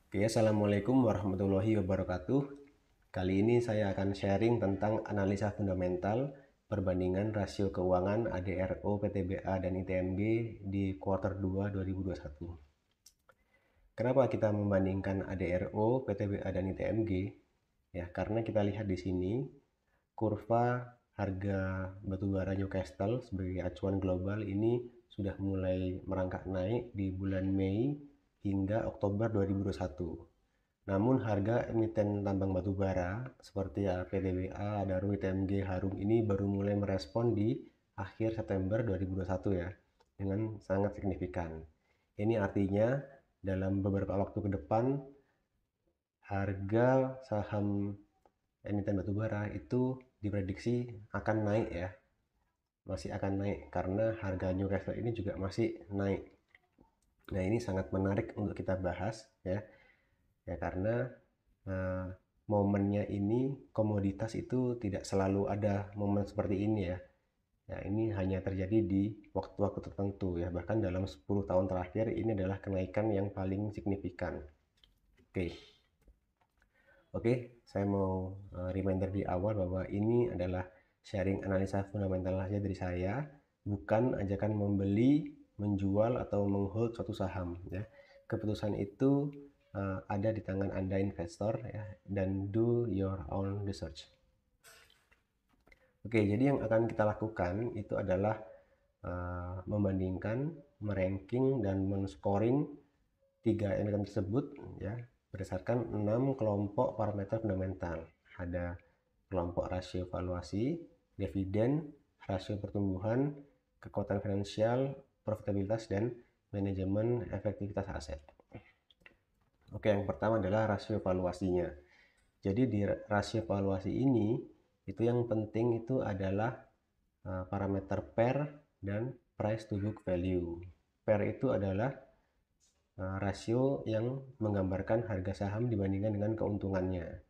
Oke, Assalamualaikum warahmatullahi wabarakatuh. Kali ini saya akan sharing tentang analisa fundamental perbandingan rasio keuangan ADRO, PTBA, dan ITMG di kuartal 2 2021. Kenapa kita membandingkan ADRO, PTBA, dan ITMG? Ya, karena kita lihat di sini kurva harga batubara Newcastle sebagai acuan global ini sudah mulai merangkak naik di bulan Mei hingga Oktober 2021. Namun harga emiten tambang batubara seperti PTBA, Adaro, ITMG, Harum ini baru mulai merespon di akhir September 2021 ya, dengan sangat signifikan. Ini artinya dalam beberapa waktu ke depan harga saham emiten batubara itu diprediksi akan naik ya, masih akan naik karena harga Newcastle ini juga masih naik. Nah, ini sangat menarik untuk kita bahas ya, karena Nah, momennya ini komoditas itu tidak selalu ada momen seperti ini ya. Ya, ini hanya terjadi di waktu-waktu tertentu ya. Bahkan dalam 10 tahun terakhir ini adalah kenaikan yang paling signifikan. Oke. Oke, saya mau reminder di awal bahwa ini adalah sharing analisa fundamental saja dari saya, bukan ajakan membeli, menjual atau menghold suatu saham ya. Keputusan itu ada di tangan Anda investor ya, dan do your own research. Oke, jadi yang akan kita lakukan itu adalah membandingkan, meranking dan men-scoring 3 emiten tersebut ya berdasarkan 6 kelompok parameter fundamental. Ada kelompok rasio valuasi, dividen, rasio pertumbuhan, kekuatan finansial, profitabilitas, dan manajemen efektivitas aset. Oke, yang pertama adalah rasio valuasinya. Jadi di rasio valuasi ini itu yang penting itu adalah parameter PER dan price to book value. PER itu adalah rasio yang menggambarkan harga saham dibandingkan dengan keuntungannya.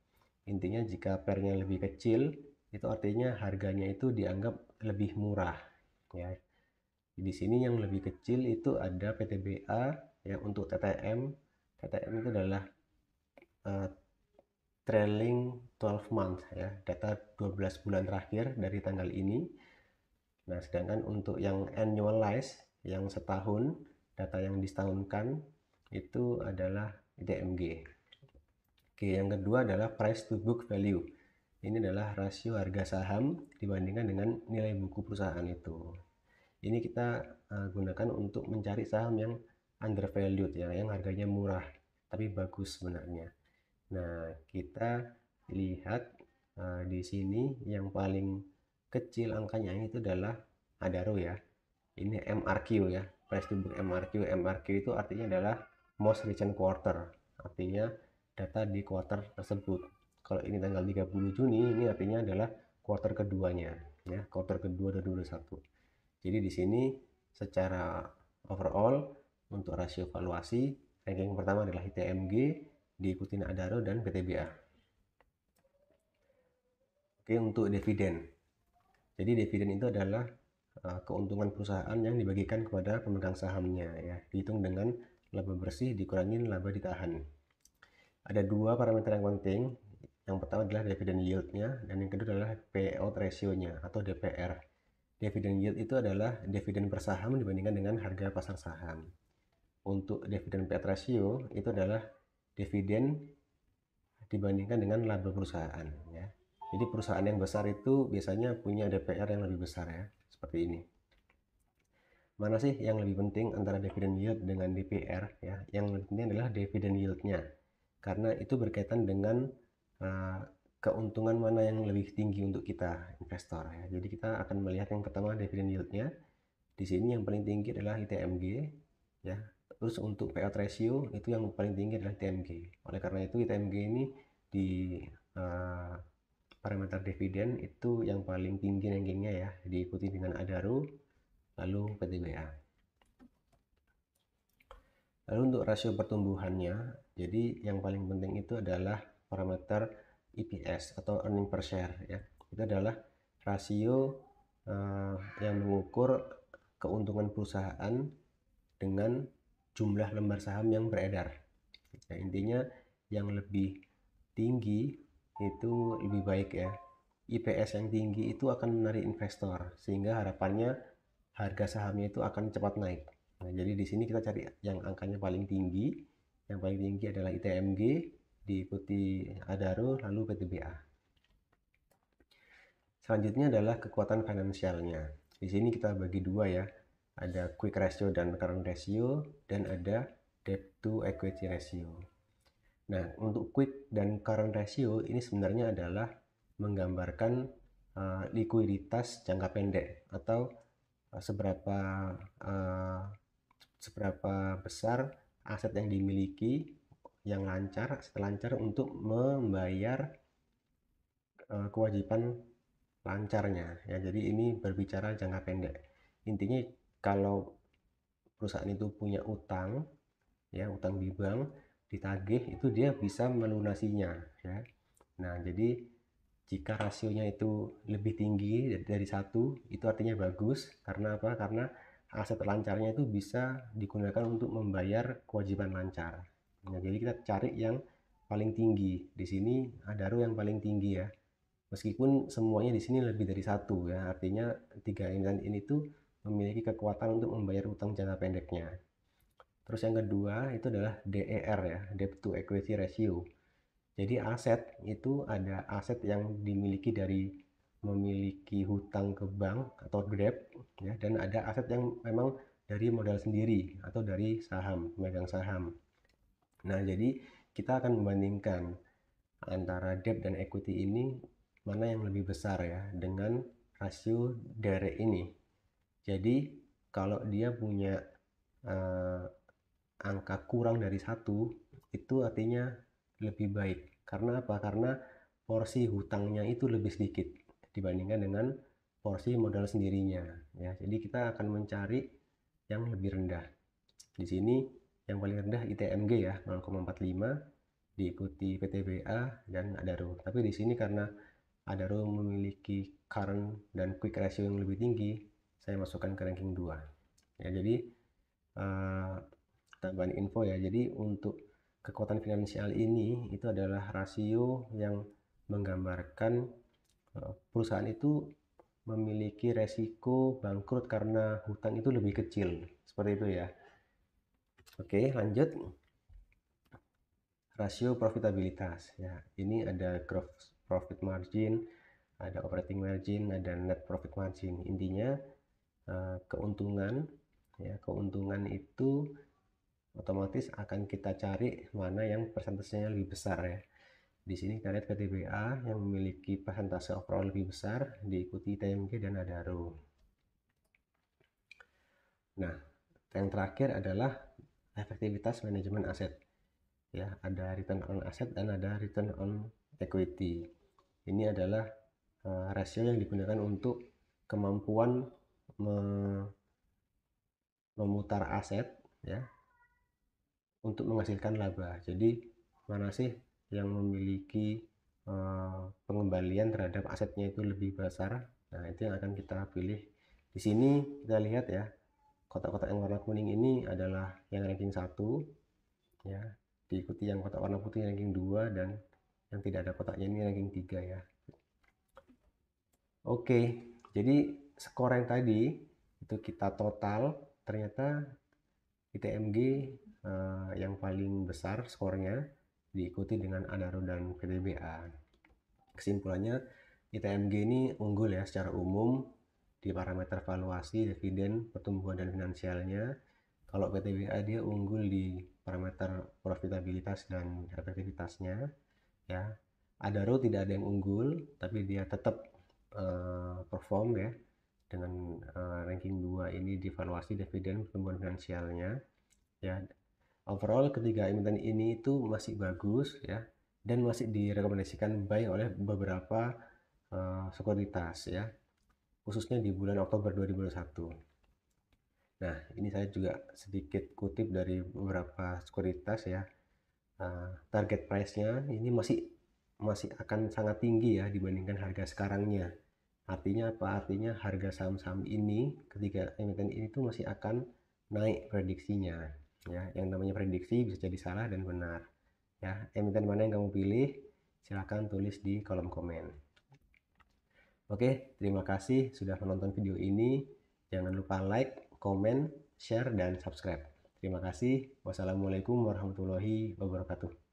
Intinya jika PER-nya lebih kecil, itu artinya harganya itu dianggap lebih murah. Ya. Di sini yang lebih kecil itu ada PTBA ya, untuk TTM. TTM itu adalah trailing 12 month ya, data 12 bulan terakhir dari tanggal ini. Nah, sedangkan untuk yang annualized, yang setahun, data yang disetahunkan itu adalah ITMG. Oke, yang kedua adalah price to book value. Ini adalah rasio harga saham dibandingkan dengan nilai buku perusahaan itu. Ini kita gunakan untuk mencari saham yang undervalued ya, yang harganya murah tapi bagus sebenarnya. Nah, kita lihat di sini yang paling kecil angkanya itu adalah Adaro ya. Ini MRQ ya, price to book MRQ. MRQ itu artinya adalah most recent quarter, artinya data di quarter tersebut. Kalau ini tanggal 30 Juni, ini artinya adalah quarter keduanya ya, quarter kedua 2021. Jadi di sini secara overall untuk rasio valuasi ranking pertama adalah ITMG, diikuti Adaro dan PTBA. Oke, untuk dividen. Jadi dividen itu adalah keuntungan perusahaan yang dibagikan kepada pemegang sahamnya ya, dihitung dengan laba bersih dikurangi laba ditahan. Ada dua parameter yang penting. Yang pertama adalah dividend yield-nya dan yang kedua adalah payout ratio-nya atau DPR. Dividend yield itu adalah dividen per saham dibandingkan dengan harga pasar saham. Untuk dividen payout ratio itu adalah dividen dibandingkan dengan laba perusahaan ya. Jadi perusahaan yang besar itu biasanya punya DPR yang lebih besar ya, seperti ini. Mana sih yang lebih penting antara dividen yield dengan DPR ya? Yang lebih penting adalah dividen yield-nya. Karena itu berkaitan dengan keuntungan mana yang lebih tinggi untuk kita investor ya. Jadi kita akan melihat yang pertama dividen yield-nya. Di sini yang paling tinggi adalah ITMG ya. Terus untuk payout ratio itu yang paling tinggi adalah ITMG. Oleh karena itu ITMG ini di parameter dividen itu yang paling tinggi rankingnya ya, diikuti dengan Adaro lalu PTBA. Lalu untuk rasio pertumbuhannya, jadi yang paling penting itu adalah parameter EPS atau earning per share ya. Itu adalah rasio yang mengukur keuntungan perusahaan dengan jumlah lembar saham yang beredar. Nah, intinya yang lebih tinggi itu lebih baik ya. IPS yang tinggi itu akan menarik investor, sehingga harapannya harga sahamnya itu akan cepat naik. Nah, jadi di sini kita cari yang angkanya paling tinggi. Yang paling tinggi adalah ITMG, diikuti Adaro, lalu PTBA. Selanjutnya adalah kekuatan finansialnya. Di sini kita bagi dua ya. Ada quick ratio dan current ratio, dan ada debt to equity ratio. Nah, untuk quick dan current ratio ini sebenarnya adalah menggambarkan likuiditas jangka pendek atau seberapa besar aset yang dimiliki yang lancar, lancar untuk membayar kewajiban lancarnya ya. Jadi ini berbicara jangka pendek. Intinya kalau perusahaan itu punya utang ya, utang di bank ditagih, itu dia bisa melunasinya ya. Nah, jadi jika rasionya itu lebih tinggi dari satu, itu artinya bagus. Karena apa? Karena aset lancarnya itu bisa digunakan untuk membayar kewajiban lancar. Nah, jadi kita cari yang paling tinggi. Di sini Adaro yang paling tinggi ya. Meskipun semuanya di sini lebih dari satu ya, artinya tiga emiten ini tuh memiliki kekuatan untuk membayar utang jangka pendeknya. Terus yang kedua itu adalah DER ya, debt to equity ratio. Jadi aset itu ada aset yang dimiliki dari memiliki hutang ke bank atau debt ya, dan ada aset yang memang dari modal sendiri atau dari saham, pemegang saham. Nah, jadi kita akan membandingkan antara debt dan equity ini mana yang lebih besar ya dengan rasio DER ini. Jadi kalau dia punya angka kurang dari satu, itu artinya lebih baik. Karena apa? Karena porsi hutangnya itu lebih sedikit dibandingkan dengan porsi modal sendirinya ya. Jadi kita akan mencari yang lebih rendah. Di sini yang paling rendah ITMG ya, 0,45, diikuti PTBA dan Adaro. Tapi di sini karena Adaro memiliki current dan quick ratio yang lebih tinggi, saya masukkan ke ranking 2 ya. Jadi tambahan info ya, jadi untuk kekuatan finansial ini itu adalah rasio yang menggambarkan perusahaan itu memiliki resiko bangkrut karena hutang itu lebih kecil, seperti itu ya. Oke, lanjut. Rasio profitabilitas ya, ini ada gross profit margin, ada operating margin, ada net profit margin. Intinya keuntungan ya, keuntungan itu otomatis akan kita cari mana yang persentasenya lebih besar ya. Di sini kita lihat PTBA yang memiliki persentase overall lebih besar, diikuti TMG dan Adaro. Nah, yang terakhir adalah efektivitas manajemen aset. Ya, ada return on asset dan ada return on equity. Ini adalah rasio yang digunakan untuk kemampuan memutar aset ya, untuk menghasilkan laba. Jadi mana sih yang memiliki pengembalian terhadap asetnya itu lebih besar? Nah, itu yang akan kita pilih. Di sini kita lihat ya, kotak-kotak yang warna kuning ini adalah yang ranking 1 ya, diikuti yang kotak warna putih ranking 2, dan yang tidak ada kotaknya ini ranking 3 ya. Oke, jadi skor yang tadi itu kita total, ternyata ITMG yang paling besar skornya, diikuti dengan Adaro dan PTBA. Kesimpulannya, ITMG ini unggul ya secara umum di parameter valuasi, dividen, pertumbuhan dan finansialnya. Kalau PTBA dia unggul di parameter profitabilitas dan efektivitasnya ya. Adaro tidak ada yang unggul, tapi dia tetap perform ya dengan ranking 2 ini di valuasi, dividen, pertumbuhan finansialnya ya. Overall ketiga emiten ini itu masih bagus ya, dan masih direkomendasikan buy oleh beberapa sekuritas ya, khususnya di bulan Oktober 2021. Nah, ini saya juga sedikit kutip dari beberapa sekuritas ya. Target price-nya ini masih akan sangat tinggi ya dibandingkan harga sekarangnya. Artinya apa? Artinya harga saham-saham ini, ketiga emiten ini tuh masih akan naik prediksinya ya. Yang namanya prediksi bisa jadi salah dan benar. Ya, emiten mana yang kamu pilih? Silahkan tulis di kolom komen. Oke, terima kasih sudah menonton video ini. Jangan lupa like, komen, share, dan subscribe. Terima kasih. Wassalamualaikum warahmatullahi wabarakatuh.